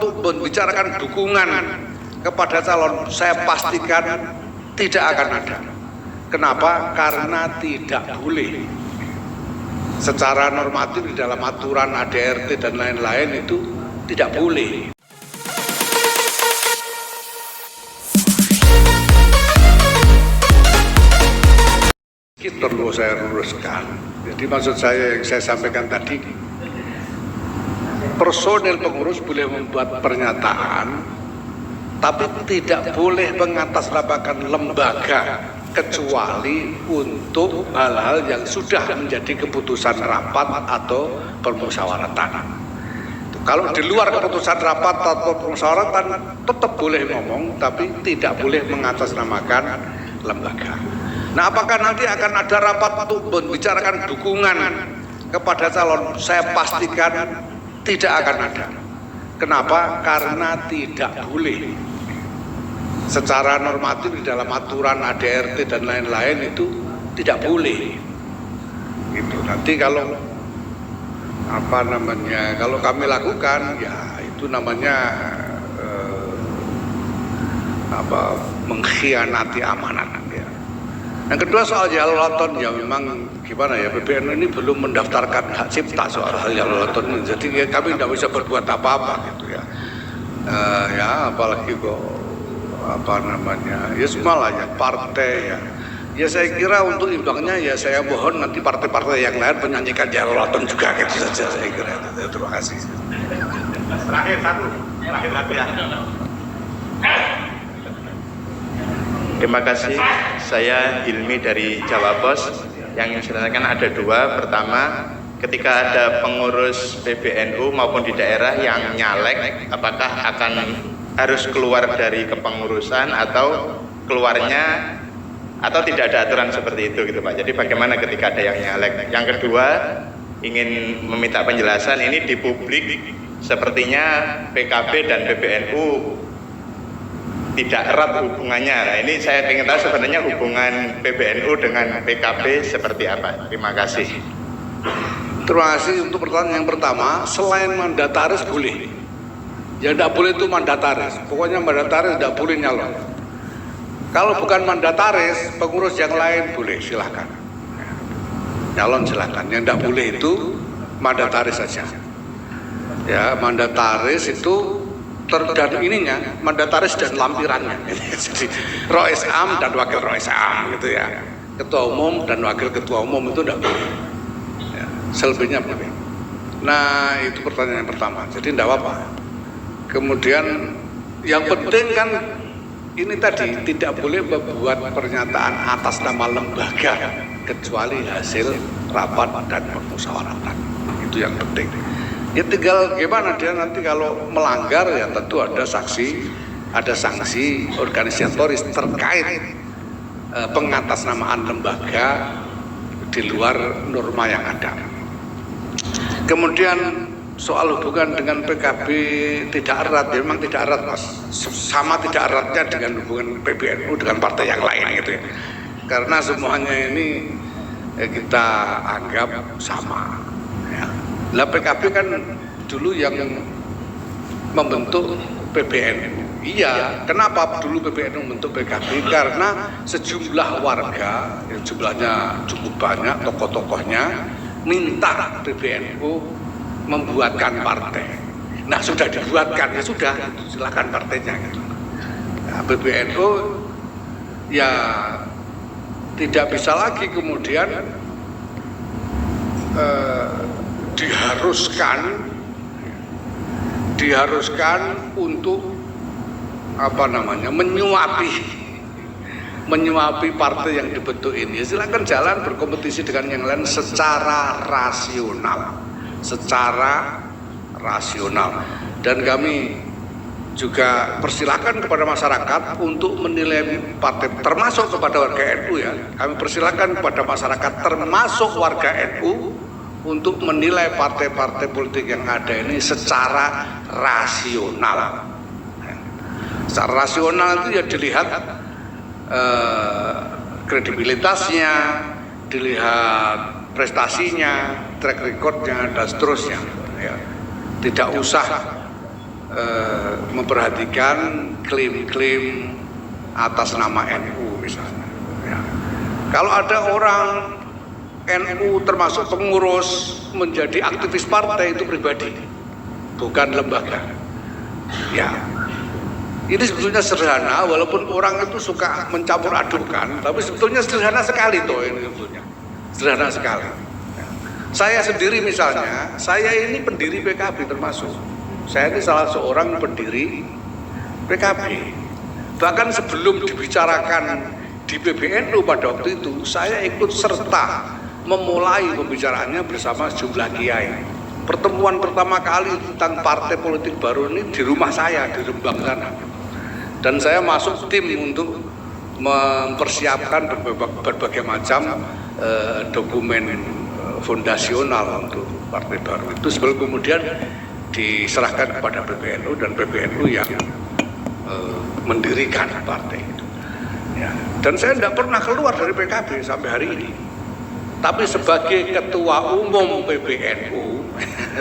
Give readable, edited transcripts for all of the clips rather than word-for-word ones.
untuk membicarakan dukungan kepada calon, saya pastikan tidak akan ada. Kenapa? Karena tidak boleh. Secara normatif di dalam aturan ADRT dan lain-lain itu tidak boleh. Itu perlu saya luruskan. Jadi maksud saya yang saya sampaikan tadi, personil pengurus boleh membuat pernyataan, tapi tidak boleh mengatasnamakan lembaga kecuali untuk hal-hal yang sudah menjadi keputusan rapat atau permusyawaratan. Kalau di luar keputusan rapat atau permusyawaratan tetap boleh ngomong, tapi tidak boleh mengatasnamakan lembaga. Nah, apakah nanti akan ada rapat untuk membicarakan dukungan kepada calon? Saya pastikan tidak akan ada. Kenapa? Karena tidak boleh. Secara normatif di dalam aturan ADRT dan lain-lain itu tidak boleh. Itu nanti kalau kalau kami lakukan, ya itu namanya mengkhianati amanat. Yang kedua soal jalalaton, ya memang gimana ya, PBNU ini belum mendaftarkan hak cipta soal hal jalalaton ini, jadi ya, kami tidak bisa berbuat apa-apa gitu ya. Ya apalagi kok ya semua lah ya partai ya. Ya saya kira untuk imbangnya ya saya mohon nanti partai-partai yang lain menyanyikan jalalaton juga gitu saja saya kira. Terima kasih. Terakhir satu ya. Terima kasih. Saya Hilmi dari Jawa Pos. Yang disampaikan ada dua. Pertama, ketika ada pengurus PBNU maupun di daerah yang nyalek, apakah akan harus keluar dari kepengurusan atau keluarnya atau tidak ada aturan seperti itu gitu Pak. Jadi bagaimana ketika ada yang nyalek? Yang kedua, ingin meminta penjelasan ini di publik sepertinya PKB dan PBNU tidak erat hubungannya. Nah, ini saya ingin tahu sebenarnya hubungan PBNU dengan PKB seperti apa. Terima kasih. Terima kasih untuk pertanyaan yang pertama. Selain mandataris boleh. Ya tidak boleh itu mandataris. Pokoknya mandataris tidak boleh nyalon. Kalau bukan mandataris, pengurus yang lain boleh, silahkan. Nyalon silahkan. Yang tidak boleh itu mandataris saja. Ya, mandataris itu dan ininya mandataris dan lampirannya. Jadi Rois Am dan wakil Rois Am gitu ya. Ketua umum dan wakil ketua umum itu tidak boleh. Ya, selebihnya boleh. Nah itu pertanyaan yang pertama. Jadi tidak apa-apa. Kemudian yang penting kan ini tadi tidak boleh membuat pernyataan atas nama lembaga kecuali hasil rapat dan permusyawaratan. Itu yang penting. Ya tinggal gimana dia nanti kalau melanggar ya tentu ada sanksi organisatoris terkait pengatasnamaan lembaga di luar norma yang ada. Kemudian soal hubungan dengan PKB tidak erat, ya memang tidak erat Mas. Sama tidak eratnya dengan hubungan PBNU dengan partai yang lain gitu ya. Karena semuanya ini kita anggap sama. Ya. Lah PKB kan dulu yang membentuk PBNU. Iya, kenapa dulu PBNU membentuk PKB? Karena sejumlah warga, yang jumlahnya cukup banyak, tokoh-tokohnya minta PBNU membuatkan partai. Nah sudah dibuatkan, ya sudah, silakan partainya. Gitu. Nah, PBNU ya tidak bisa lagi kemudian diharuskan untuk menyuapi partai yang dibentuk ini. Silakan jalan berkompetisi dengan yang lain secara rasional. Dan kami juga persilakan kepada masyarakat untuk menilai partai, termasuk kepada warga NU ya. Kami persilakan kepada masyarakat termasuk warga NU untuk menilai partai-partai politik yang ada ini secara rasional. Secara rasional itu ya dilihat kredibilitasnya, dilihat prestasinya, track recordnya dan seterusnya. Ya. Tidak usah memperhatikan klaim-klaim atas nama NU misalnya. Ya. Kalau ada orang NU termasuk pengurus menjadi aktivis partai itu pribadi, bukan lembaga. Ya, ini sebetulnya sederhana, walaupun orang itu suka mencampur adukan, tapi sebetulnya sederhana sekali toh ini sebetulnya, sederhana sekali. Ya. Saya sendiri misalnya, saya ini pendiri PKB termasuk. Saya ini salah seorang pendiri PKB. Bahkan sebelum dibicarakan di PBNU pada waktu itu, saya ikut serta memulai pembicaraannya bersama sejumlah kiai. Pertemuan pertama kali tentang partai politik baru ini di rumah saya di Rembang sana. Dan saya masuk tim untuk mempersiapkan berbagai macam dokumen fondasional untuk partai baru. Itu sebelum kemudian diserahkan kepada PBNU dan PBNU yang mendirikan partai itu. Ya. Dan saya tidak pernah keluar dari PKB sampai hari ini. Tapi sebagai ketua umum PBNU,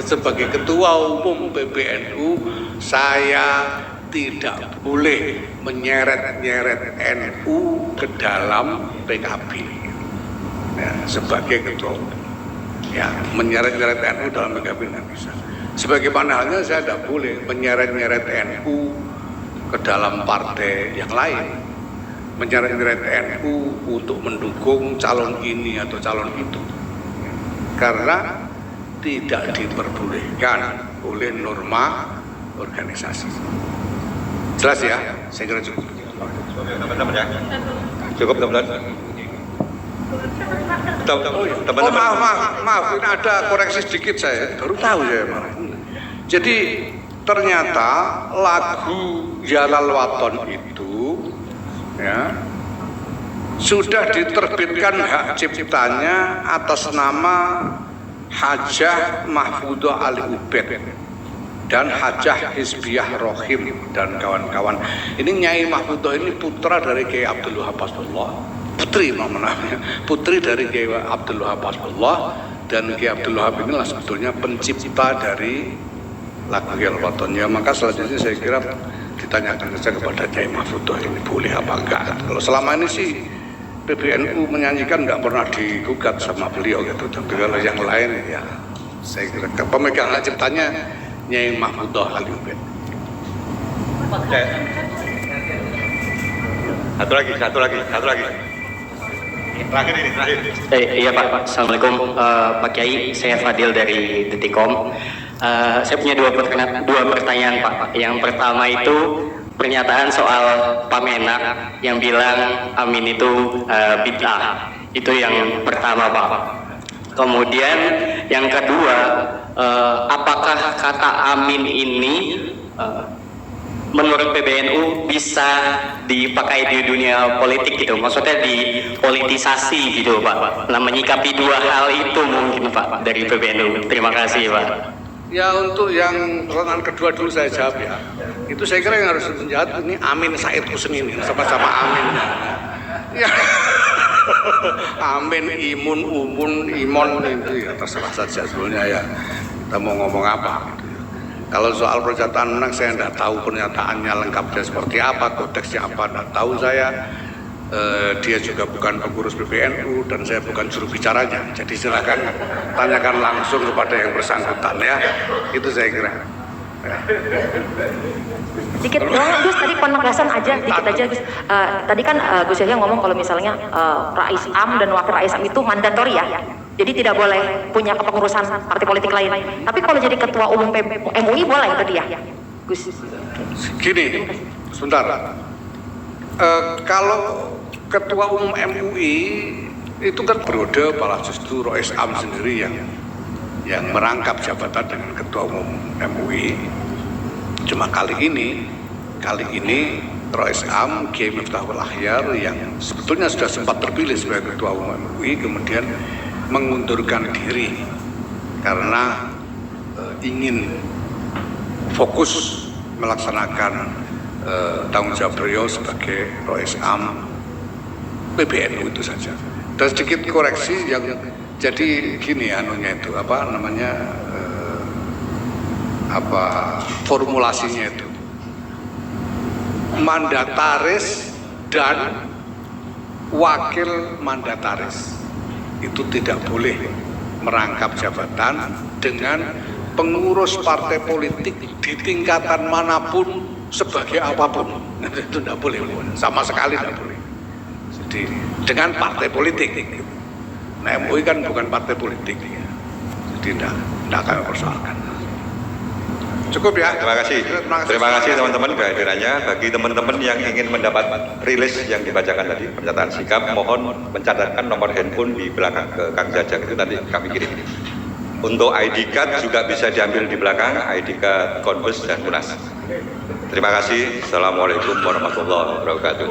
sebagai ketua umum PBNU, saya tidak boleh menyeret-nyeret NU ke dalam PKB. Ya, sebagai ketua umum, ya menyeret-nyeret NU dalam PKB tidak bisa. Sebagaimana halnya saya tidak boleh menyeret-nyeret NU ke dalam partai yang lain, menyeret-nyeret NU untuk mendukung calon ini atau calon itu, karena tidak diperbolehkan oleh norma organisasi. Jelas ya? Saya kira cukup. Cukup teman-teman. Oh maaf, ini ada koreksi sedikit saya, baru tahu saya malah. Jadi ternyata lagu Yalal Waton itu ya sudah diterbitkan hak ciptanya atas nama Hajah Mahfudah Ali Ubed dan Hajah Hizbiyah Rohim dan kawan-kawan. Ini Nyai Mahfudah ini putra dari Kiai Abdul Wahab Hasbullah, putri dari Kiai Abdul Wahab Hasbullah, dan Kiai Abdul Wahab inilah sebetulnya pencipta dari lagu Yalal Waton. Ya, maka selanjutnya saya kira ditanyakan saja kepada Kiai Mahfudah ini boleh apa enggak. Kalau selama ini sih PBNU menyanyikan enggak pernah digugat sama beliau gitu. Tapi kalau yang lain ya saya kira pemegang hak ciptanya Nyai Mahfudah Ali Ubed. Satu lagi. Terakhir. Iya Pak, Assalamualaikum Pak Kiai, saya Fadil dari Detikom. Saya punya dua pertanyaan Pak. Yang pertama itu pernyataan soal Pak Menak yang bilang amin itu bid'ah. Itu yang pertama Pak. Kemudian yang kedua, apakah kata amin ini menurut PBNU bisa dipakai di dunia politik gitu, maksudnya dipolitisasi gitu Pak. Nah, menyikapi dua hal itu mungkin Pak dari PBNU. Terima kasih Pak. Ya, untuk yang pertanyaan kedua dulu saya jawab ya. Itu saya kira yang harus menjawab ini Amin Said Hussein ini, sama-sama Amin. Ya. Amin, Imun, Umun, Imon itu ya terserah saja sebetulnya ya. Kita mau ngomong apa gitu. Kalau soal pernyataan menang saya tidak tahu pernyataannya lengkapnya seperti apa, konteksnya apa, tidak tahu saya. Dia juga bukan pengurus PBNU dan saya bukan juru bicaranya. Jadi silakan tanyakan langsung kepada yang bersangkutan ya. Itu saya kira. Dikit doang Gus, tadi penegasan aja, dikit aja Gus. Tadi kan Gus Yahya ngomong kalau misalnya Rais Am dan Wakil Rais Am itu mandatori ya. Jadi tidak boleh punya kepengurusan partai politik lain. Tapi kalau jadi ketua umum MUI boleh tadi ya, Gus. Gini, sebentar. Kalau ketua umum MUI itu kan periode malah justru Rais Am sendiri yang merangkap jabatan dengan ketua umum MUI. Cuma kali ini Rais Am Kiai Miftahul Akhyar yang sebetulnya sudah sempat terpilih sebagai ketua umum MUI kemudian mengundurkan diri karena ingin fokus melaksanakan tanggung jawab beliau sebagai Rais Am PBNU itu saja. Dan sedikit koreksi yang jadi gini anunya itu apa namanya formulasinya itu. Mandataris dan wakil mandataris itu tidak boleh merangkap jabatan dengan pengurus partai politik di tingkatan manapun sebagai apapun. Itu tidak boleh, sama sekali tidak boleh. Jadi dengan partai politik. Nah, MUI kan bukan partai politik, jadi tidak kami persoalkan. Cukup ya. Terima kasih teman-teman kehadirannya. Bagi teman-teman yang ingin mendapat rilis yang dibacakan tadi, pernyataan sikap, mohon mencatatkan nomor handphone di belakang ke Kang Jajang, itu nanti kami kirim. Untuk ID card juga bisa diambil di belakang, ID card Konbes dan Munas. Terima kasih. Assalamualaikum warahmatullahi wabarakatuh.